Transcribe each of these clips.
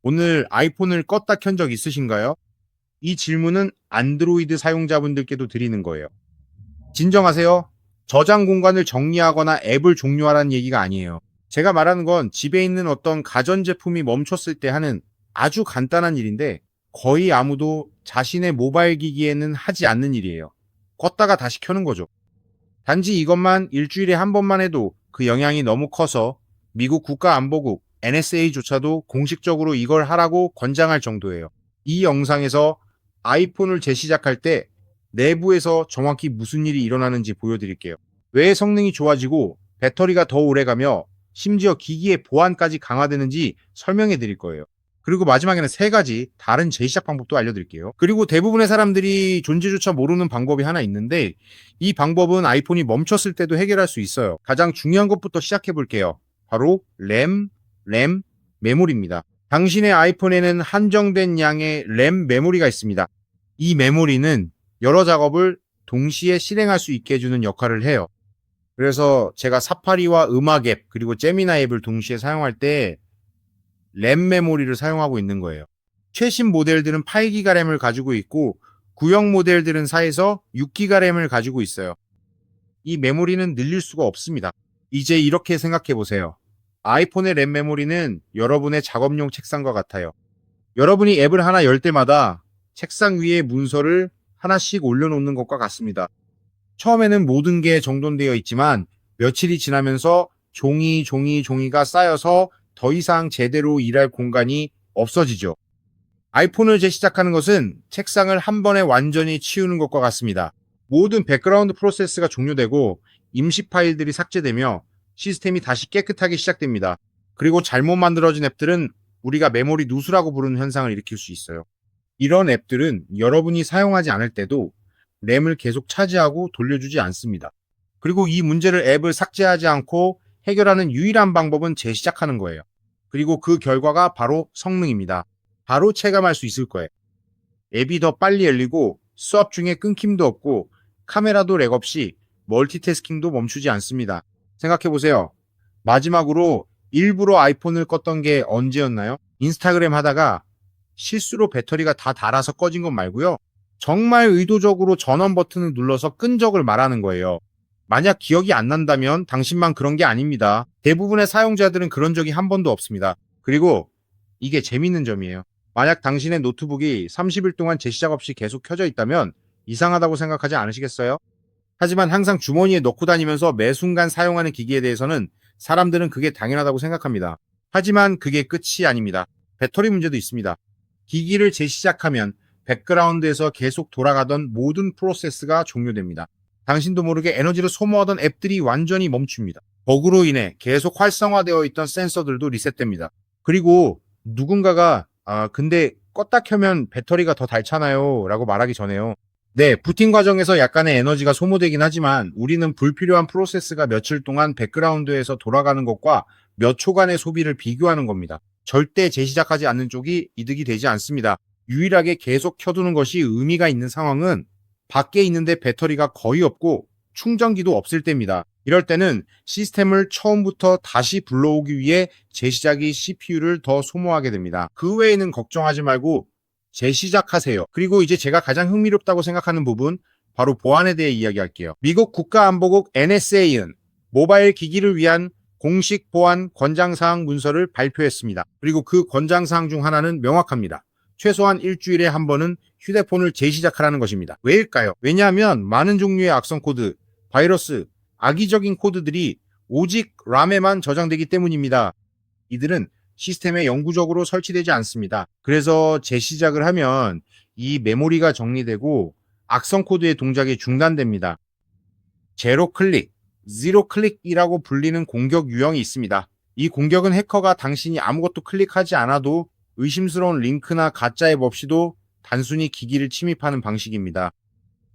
오늘 아이폰을 껐다 켠 적 있으신가요? 이 질문은 안드로이드 사용자분들께도 드리는 거예요. 진정하세요. 저장 공간을 정리하거나 앱을 종료하라는 얘기가 아니에요. 제가 말하는 건 집에 있는 어떤 가전제품이 멈췄을 때 하는 아주 간단한 일인데 거의 아무도 자신의 모바일 기기에는 하지 않는 일이에요. 껐다가 다시 켜는 거죠. 단지 이것만 일주일에 한 번만 해도 그 영향이 너무 커서 미국 국가안보국 NSA조차도 공식적으로 이걸 하라고 권장할 정도예요. 이 영상에서 아이폰을 재시작할 때 내부에서 정확히 무슨 일이 일어나는지 보여드릴게요. 왜 성능이 좋아지고 배터리가 더 오래가며 심지어 기기의 보안까지 강화되는지 설명해 드릴 거예요. 그리고 마지막에는 3가지 다른 재시작 방법도 알려드릴게요. 그리고 대부분의 사람들이 존재조차 모르는 방법이 하나 있는데 이 방법은 아이폰이 멈췄을 때도 해결할 수 있어요. 가장 중요한 것부터 시작해 볼게요. 바로 램 메모리입니다. 당신의 아이폰에는 한정된 양의 램 메모리가 있습니다. 이 메모리는 여러 작업을 동시에 실행할 수 있게 해주는 역할을 해요. 그래서 제가 사파리와 음악 앱 그리고 제미나 앱을 동시에 사용할 때 램 메모리를 사용하고 있는 거예요. 최신 모델들은 8기가 램을 가지고 있고 구형 모델들은 4에서 6기가 램을 가지고 있어요. 이 메모리는 늘릴 수가 없습니다. 이제 이렇게 생각해 보세요. 아이폰의 램 메모리는 여러분의 작업용 책상과 같아요. 여러분이 앱을 하나 열 때마다 책상 위에 문서를 하나씩 올려놓는 것과 같습니다. 처음에는 모든 게 정돈되어 있지만 며칠이 지나면서 종이가 쌓여서 더 이상 제대로 일할 공간이 없어지죠. 아이폰을 재시작하는 것은 책상을 한 번에 완전히 치우는 것과 같습니다. 모든 백그라운드 프로세스가 종료되고 임시 파일들이 삭제되며 시스템이 다시 깨끗하게 시작됩니다. 그리고 잘못 만들어진 앱들은 우리가 메모리 누수라고 부르는 현상을 일으킬 수 있어요. 이런 앱들은 여러분이 사용하지 않을 때도 램을 계속 차지하고 돌려주지 않습니다. 그리고 이 문제를 앱을 삭제하지 않고 해결하는 유일한 방법은 재시작하는 거예요. 그리고 그 결과가 바로 성능입니다. 바로 체감할 수 있을 거예요. 앱이 더 빨리 열리고 수업 중에 끊김도 없고 카메라도 렉 없이 멀티태스킹도 멈추지 않습니다. 생각해보세요. 마지막으로 일부러 아이폰을 껐던 게 언제였나요? 인스타그램 하다가 실수로 배터리가 다 닳아서 꺼진 것 말고요. 정말 의도적으로 전원 버튼을 눌러서 끈 적을 말하는 거예요. 만약 기억이 안 난다면 당신만 그런 게 아닙니다. 대부분의 사용자들은 그런 적이 한 번도 없습니다. 그리고 이게 재밌는 점이에요. 만약 당신의 노트북이 30일 동안 재시작 없이 계속 켜져 있다면 이상하다고 생각하지 않으시겠어요? 하지만 항상 주머니에 넣고 다니면서 매 순간 사용하는 기기에 대해서는 사람들은 그게 당연하다고 생각합니다. 하지만 그게 끝이 아닙니다. 배터리 문제도 있습니다. 기기를 재시작하면 백그라운드에서 계속 돌아가던 모든 프로세스가 종료됩니다. 당신도 모르게 에너지를 소모하던 앱들이 완전히 멈춥니다. 버그로 인해 계속 활성화되어 있던 센서들도 리셋됩니다. 그리고 누군가가 근데 껐다 켜면 배터리가 더 닳잖아요 라고 말하기 전에요. 네, 부팅 과정에서 약간의 에너지가 소모되긴 하지만 우리는 불필요한 프로세스가 며칠 동안 백그라운드에서 돌아가는 것과 몇 초간의 소비를 비교하는 겁니다. 절대 재시작하지 않는 쪽이 이득이 되지 않습니다. 유일하게 계속 켜두는 것이 의미가 있는 상황은 밖에 있는데 배터리가 거의 없고 충전기도 없을 때입니다. 이럴 때는 시스템을 처음부터 다시 불러오기 위해 재시작이 CPU를 더 소모하게 됩니다. 그 외에는 걱정하지 말고 재시작하세요. 그리고 이제 제가 가장 흥미롭다고 생각하는 부분, 바로 보안에 대해 이야기할게요. 미국 국가안보국 NSA는 모바일 기기를 위한 공식 보안 권장사항 문서를 발표했습니다. 그리고 그 권장사항 중 하나는 명확합니다. 최소한 일주일에 한 번은 휴대폰을 재시작하라는 것입니다. 왜일까요? 왜냐하면 많은 종류의 악성 코드, 바이러스, 악의적인 코드들이 오직 램에만 저장되기 때문입니다. 이들은 시스템에 영구적으로 설치되지 않습니다. 그래서 재시작을 하면 이 메모리가 정리되고 악성 코드의 동작이 중단됩니다. 제로 클릭, 지로 클릭이라고 불리는 공격 유형이 있습니다. 이 공격은 해커가 당신이 아무것도 클릭하지 않아도 의심스러운 링크나 가짜 앱 없이도 단순히 기기를 침입하는 방식입니다.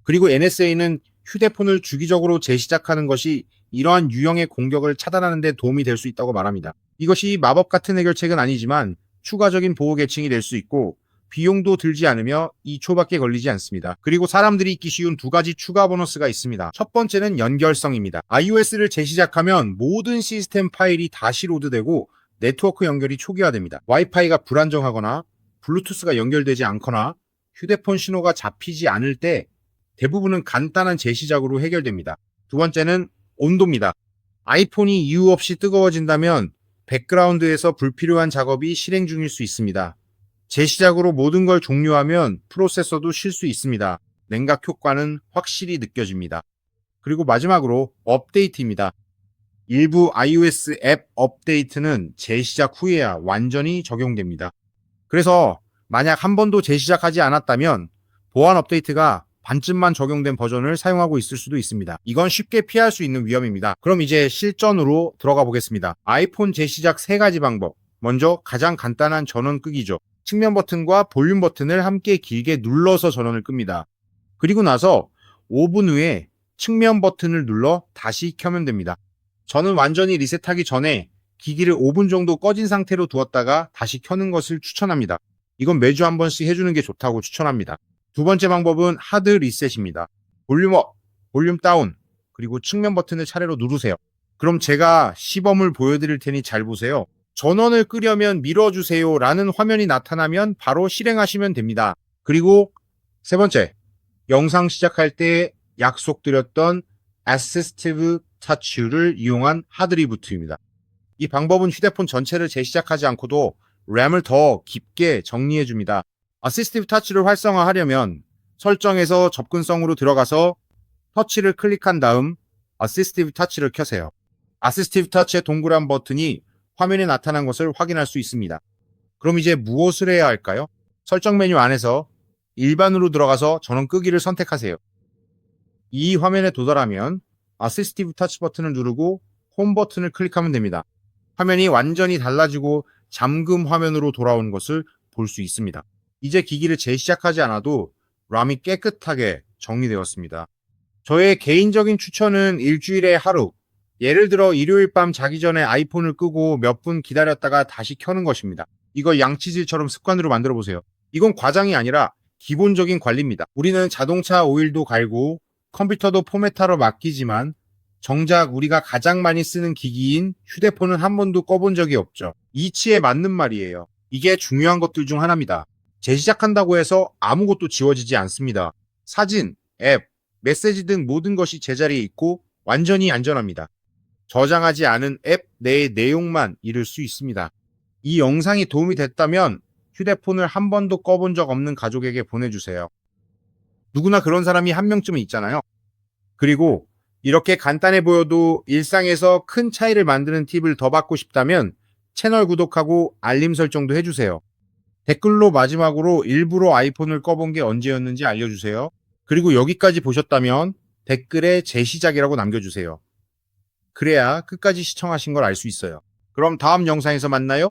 그리고 NSA는 휴대폰을 주기적으로 재시작하는 것이 이러한 유형의 공격을 차단하는 데 도움이 될 수 있다고 말합니다. 이것이 마법 같은 해결책은 아니지만 추가적인 보호 계층이 될 수 있고 비용도 들지 않으며 2초밖에 걸리지 않습니다. 그리고 사람들이 잊기 쉬운 2가지 추가 보너스가 있습니다. 첫 번째는 연결성입니다. iOS를 재시작하면 모든 시스템 파일이 다시 로드되고 네트워크 연결이 초기화됩니다. 와이파이가 불안정하거나 블루투스가 연결되지 않거나 휴대폰 신호가 잡히지 않을 때 대부분은 간단한 재시작으로 해결됩니다. 두 번째는 온도입니다. 아이폰이 이유 없이 뜨거워진다면 백그라운드에서 불필요한 작업이 실행 중일 수 있습니다. 재시작으로 모든 걸 종료하면 프로세서도 쉴 수 있습니다. 냉각 효과는 확실히 느껴집니다. 그리고 마지막으로 업데이트입니다. 일부 iOS 앱 업데이트는 재시작 후에야 완전히 적용됩니다. 그래서 만약 한 번도 재시작하지 않았다면 보안 업데이트가 반쯤만 적용된 버전을 사용하고 있을 수도 있습니다. 이건 쉽게 피할 수 있는 위험입니다. 그럼 이제 실전으로 들어가 보겠습니다. 아이폰 재시작 3가지 방법. 먼저 가장 간단한 전원 끄기죠. 측면 버튼과 볼륨 버튼을 함께 길게 눌러서 전원을 끕니다. 그리고 나서 5분 후에 측면 버튼을 눌러 다시 켜면 됩니다. 저는 완전히 리셋하기 전에 기기를 5분 정도 꺼진 상태로 두었다가 다시 켜는 것을 추천합니다. 이건 매주 한 번씩 해주는 게 좋다고 추천합니다. 두 번째 방법은 하드 리셋입니다. 볼륨 업, 볼륨 다운, 그리고 측면 버튼을 차례로 누르세요. 그럼 제가 시범을 보여드릴 테니 잘 보세요. 전원을 끄려면 밀어주세요 라는 화면이 나타나면 바로 실행하시면 됩니다. 그리고 세 번째, 영상 시작할 때 약속드렸던 Assistive Touch를 이용한 하드 리부트입니다. 이 방법은 휴대폰 전체를 재시작하지 않고도 램을 더 깊게 정리해줍니다. Assistive Touch를 활성화하려면 설정에서 접근성으로 들어가서 터치를 클릭한 다음 Assistive Touch를 켜세요. Assistive Touch의 동그란 버튼이 화면에 나타난 것을 확인할 수 있습니다. 그럼 이제 무엇을 해야 할까요? 설정 메뉴 안에서 일반으로 들어가서 전원 끄기를 선택하세요. 이 화면에 도달하면 Assistive Touch 버튼을 누르고 홈 버튼을 클릭하면 됩니다. 화면이 완전히 달라지고 잠금 화면으로 돌아오는 것을 볼 수 있습니다. 이제 기기를 재시작하지 않아도 램이 깨끗하게 정리되었습니다. 저의 개인적인 추천은 일주일에 하루, 예를 들어 일요일 밤 자기 전에 아이폰을 끄고 몇 분 기다렸다가 다시 켜는 것입니다. 이걸 양치질처럼 습관으로 만들어 보세요. 이건 과장이 아니라 기본적인 관리입니다. 우리는 자동차 오일도 갈고 컴퓨터도 포맷하러 맡기지만 정작 우리가 가장 많이 쓰는 기기인 휴대폰은 한 번도 꺼본 적이 없죠. 이치에 맞는 말이에요. 이게 중요한 것들 중 하나입니다. 재시작한다고 해서 아무것도 지워지지 않습니다. 사진, 앱, 메시지 등 모든 것이 제자리에 있고 완전히 안전합니다. 저장하지 않은 앱 내의 내용만 잃을 수 있습니다. 이 영상이 도움이 됐다면 휴대폰을 한 번도 꺼본 적 없는 가족에게 보내주세요. 누구나 그런 사람이 한 명쯤은 있잖아요. 그리고 이렇게 간단해 보여도 일상에서 큰 차이를 만드는 팁을 더 받고 싶다면 채널 구독하고 알림 설정도 해주세요. 댓글로 마지막으로 일부러 아이폰을 꺼본 게 언제였는지 알려주세요. 그리고 여기까지 보셨다면 댓글에 재시작이라고 남겨주세요. 그래야 끝까지 시청하신 걸 알 수 있어요. 그럼 다음 영상에서 만나요.